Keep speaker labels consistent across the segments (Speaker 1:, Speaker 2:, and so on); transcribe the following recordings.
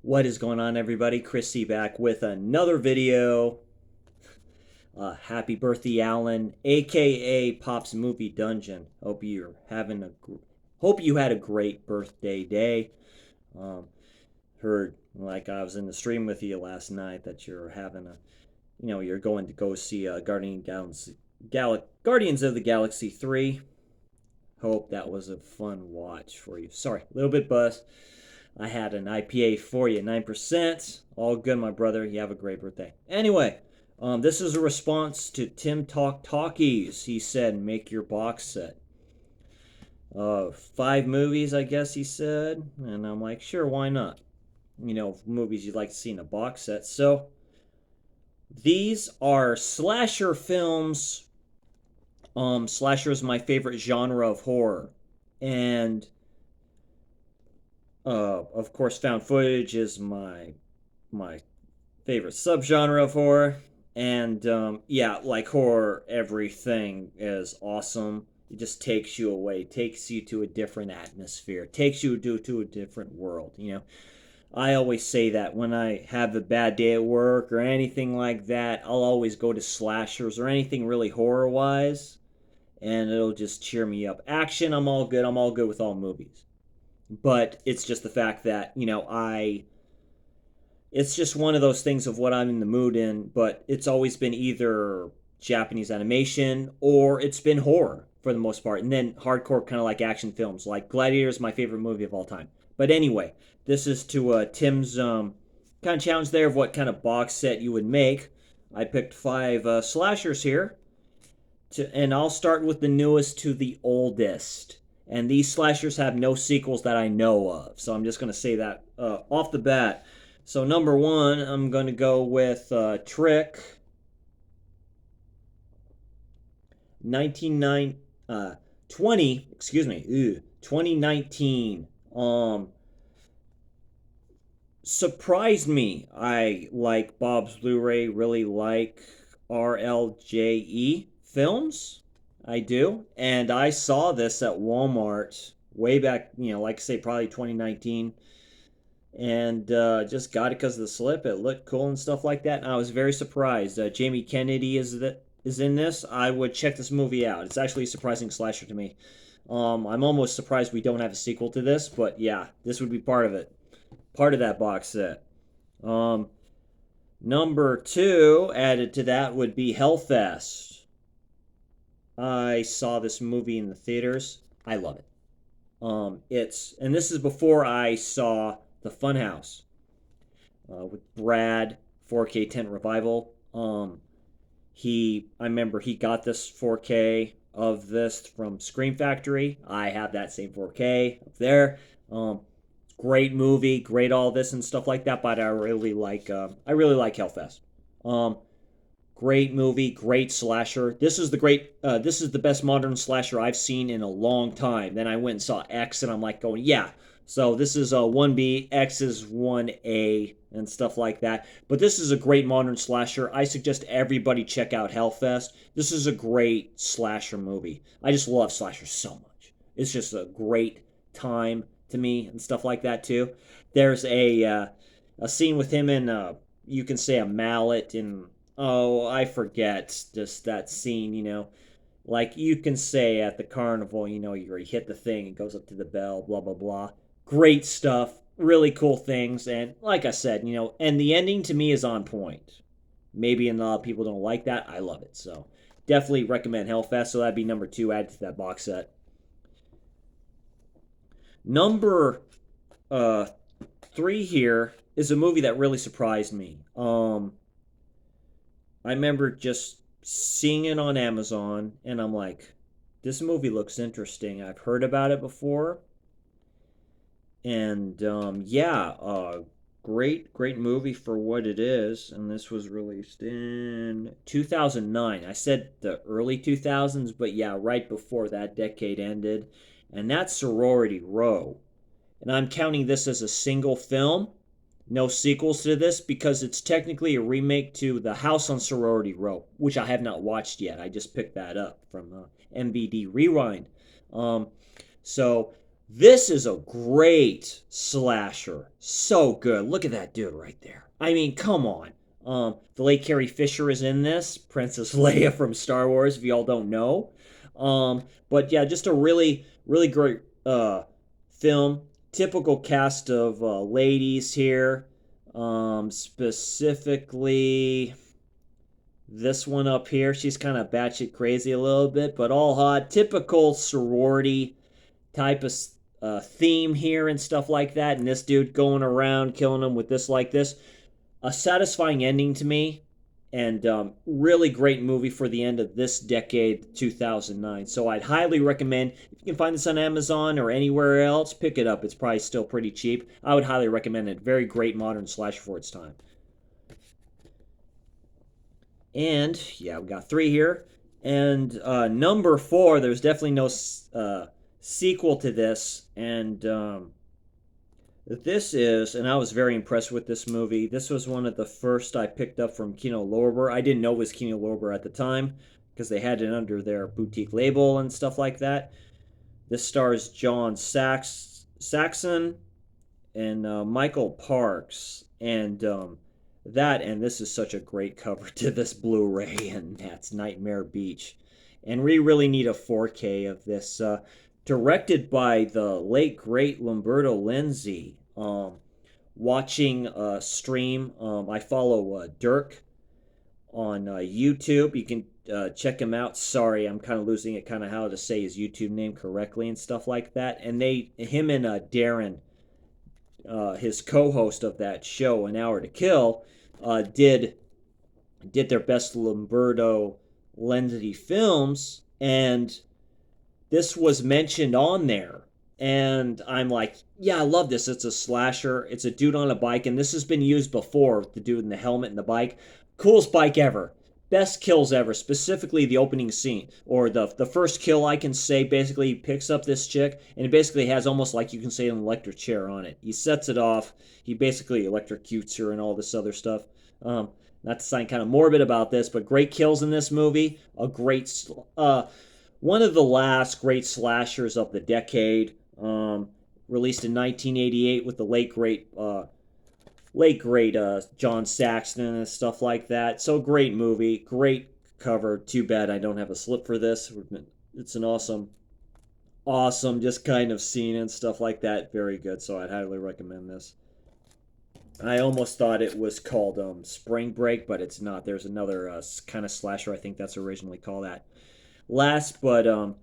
Speaker 1: What is going on, everybody? Chris C back with another video. Happy birthday, Alan, aka Pop's Movie Dungeon. Hope you had a great birthday day. Um, Heard like I was in the stream with you last night that you're having you're going to go see Guardians of the Galaxy 3. Hope that was a fun watch for you. Sorry, a little bit buzzed. I had an IPA for you, 9%. All good, my brother. You have a great birthday. Anyway, this is a response to Tim Talkies. He said, make your box set. 5 movies, I guess he said. And I'm like, sure, why not? Movies you'd like to see in a box set. So, these are slasher films. Slasher is my favorite genre of horror. And of course, found footage is my favorite subgenre of horror, and yeah, like horror, everything is awesome. It just takes you away, takes you to a different atmosphere, takes you to a different world. I always say that when I have a bad day at work or anything like that, I'll always go to slashers or anything really horror wise, and it'll just cheer me up. Action, I'm all good. I'm all good with all movies. But it's just the fact that it's just one of those things of what I'm in the mood in. But it's always been either Japanese animation or it's been horror for the most part, and then hardcore kind of like action films. Like Gladiator is my favorite movie of all time. But anyway, this is to Tim's kind of challenge there of what kind of box set you would make. I picked 5 slashers here, and I'll start with the newest to the oldest. And these slashers have no sequels that I know of. So I'm just going to say that off the bat. So number 1, I'm going to go with Trick 2019. Surprised me. I like Bob's Blu-ray, really like RLJE films. I do. And I saw this at Walmart way back, like I say, probably 2019. And just got it because of the slip. It looked cool and stuff like that. And I was very surprised. Jamie Kennedy is in this. I would check this movie out. It's actually a surprising slasher to me. I'm almost surprised we don't have a sequel to this. But yeah, this would be part of it. Part of that box set. Number 2 added to that would be Hellfest. I saw this movie in the theaters. I love it. And this is before I saw the Funhouse with Brad 4K tent revival. I remember he got this 4K of this from Scream Factory. I have that same 4K up there. Great movie, great all this and stuff like that. But I really like Hellfest. Great movie, great slasher. This is the best modern slasher I've seen in a long time. Then I went and saw X, and I'm like going, yeah. So this is 1B, X is 1A, and stuff like that. But this is a great modern slasher. I suggest everybody check out Hellfest. This is a great slasher movie. I just love slashers so much. It's just a great time to me and stuff like that too. There's a scene with him in you can say a mallet and oh, I forget just that scene. Like you can say at the carnival, you hit the thing, it goes up to the bell, blah blah blah. Great stuff, really cool things, and like I said, and the ending to me is on point. Maybe a lot of people don't like that. I love it, so definitely recommend Hellfest. So that'd be number 2 added to that box set. Number 3 here is a movie that really surprised me. I remember just seeing it on Amazon, and I'm like, this movie looks interesting. I've heard about it before. And yeah, great movie for what it is. And this was released in 2009. I said the early 2000s, but yeah, right before that decade ended. And that's Sorority Row. And I'm counting this as a single film. No sequels to this because it's technically a remake to The House on Sorority Row, which I have not watched yet. I just picked that up from MVD Rewind. So This is a great slasher. So good. Look at that dude right there. I mean, come on. The late Carrie Fisher is in this, Princess Leia from Star Wars, if y'all don't know. But yeah, just a really great film. Typical cast of ladies here. Specifically, this one up here, she's kind of batshit crazy a little bit, but all hot. Typical sorority type of theme here and stuff like that. And this dude going around killing them with this like this. A satisfying ending to me. And really great movie for the end of this decade, 2009. So I'd highly recommend, if you can find this on Amazon or anywhere else, pick it up. It's probably still pretty cheap. I would highly recommend it. Very great modern slasher for its time. And yeah, we got three here. And number four, there's definitely no sequel to this. And this is, and I was very impressed with this movie. This was one of the first I picked up from Kino Lorber. I didn't know it was Kino Lorber at the time because they had it under their boutique label and stuff like that. This stars John Saxon and Michael Parks. And and this is such a great cover to this Blu-ray, and that's Nightmare Beach. And we really need a 4K of this. Directed by the late great Lamberto Lenzi. Watching a stream, I follow Dirk on YouTube. You can check him out. Sorry, I'm kind of losing it, kind of how to say his YouTube name correctly and stuff like that. And him and Darren, his co-host of that show, An Hour to Kill, did their best Lamberto Lenzi films, and this was mentioned on there. And I'm like, yeah, I love this. It's a slasher. It's a dude on a bike, and this has been used before, the dude in the helmet and the bike. Coolest bike ever. Best kills ever, specifically the opening scene. Or the first kill, I can say, basically he picks up this chick, and it basically has almost like you can say an electric chair on it. He sets it off. He basically electrocutes her and all this other stuff. Not to sound kind of morbid about this, but great kills in this movie. A great one of the last great slashers of the decade. Released in 1988 with the late great John Saxon and stuff like that. So great movie, great cover. Too bad I don't have a slip for this. It's an awesome just kind of scene and stuff like that. Very good. So I'd highly recommend this. I almost thought it was called Spring Break, but it's not. There's another kind of slasher I think that's originally called that. Last but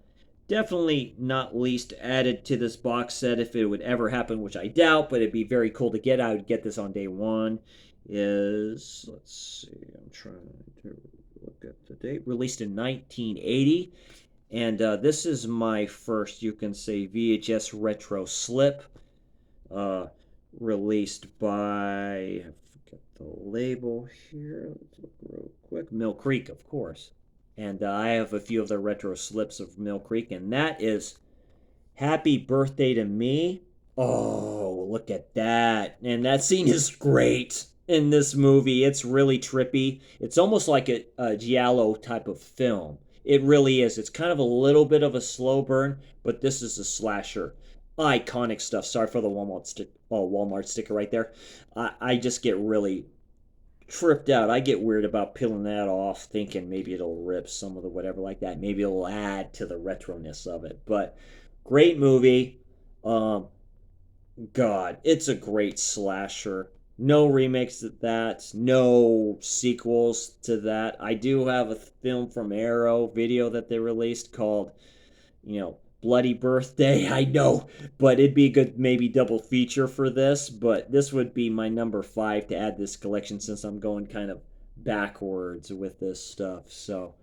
Speaker 1: definitely not least added to this box set, if it would ever happen, which I doubt, but it'd be very cool to get. I would get this on day one. Is, let's see, I'm trying to look at the date. Released in 1980, and this is my first, you can say, VHS retro slip. Released by, I forget the label here. Let's look real quick. Mill Creek, of course. And I have a few of the retro slips of Mill Creek, and that is Happy Birthday to Me. Oh, look at that. And that scene is great in this movie. It's really trippy. It's almost like a giallo type of film. It really is. It's kind of a little bit of a slow burn, but this is a slasher. Iconic stuff. Sorry for the Walmart sticker right there. I just get really tripped out. I get weird about peeling that off, thinking maybe it'll rip some of the whatever like that. Maybe it'll add to the retroness of it. But great movie. God, it's a great slasher. No remakes to that. No sequels to that. I do have a film from Arrow video that they released called, Bloody Birthday. I know, but it'd be a good maybe double feature for this. But this would be my number 5 to add this collection since I'm going kind of backwards with this stuff. So,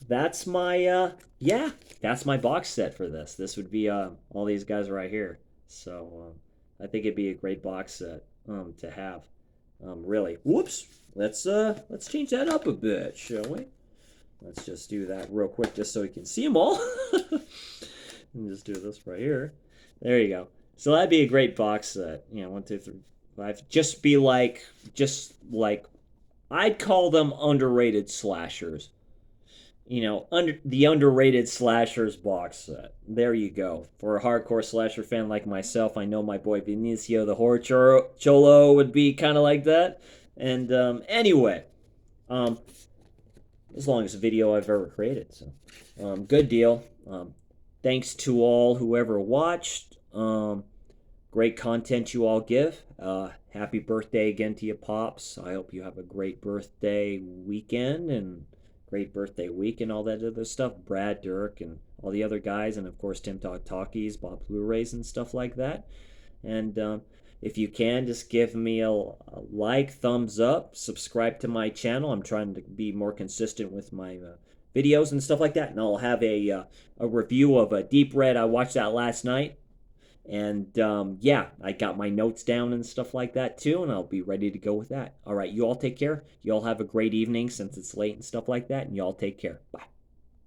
Speaker 1: that's my that's my box set for this. This would be all these guys right here. So I think it'd be a great box set to have. Really. Whoops. Let's change that up a bit, shall we? Let's just do that real quick just so you can see them all. And just do this right here. There you go. So that'd be a great box set. 1, 2, 3, 5. Just like, I'd call them underrated slashers. the underrated slashers box set. There you go. For a hardcore slasher fan like myself, I know my boy Benicio the Horror Cholo would be kind of like that. And anyway, um, as long as a video I've ever created, so good deal. Thanks to all whoever watched. Great content you all give. Happy birthday again to you, Pops. I hope you have a great birthday weekend and great birthday week and all that other stuff. Brad, Dirk, and all the other guys, and of course, Tim Talkies, Bob Blu-rays, and stuff like that. And if you can, just give me a like, thumbs up, subscribe to my channel. I'm trying to be more consistent with my videos and stuff like that. And I'll have a review of a Deep Red. I watched that last night. And yeah, I got my notes down and stuff like that too, and I'll be ready to go with that. All right, you all take care. You all have a great evening since it's late and stuff like that, and you all take care. Bye.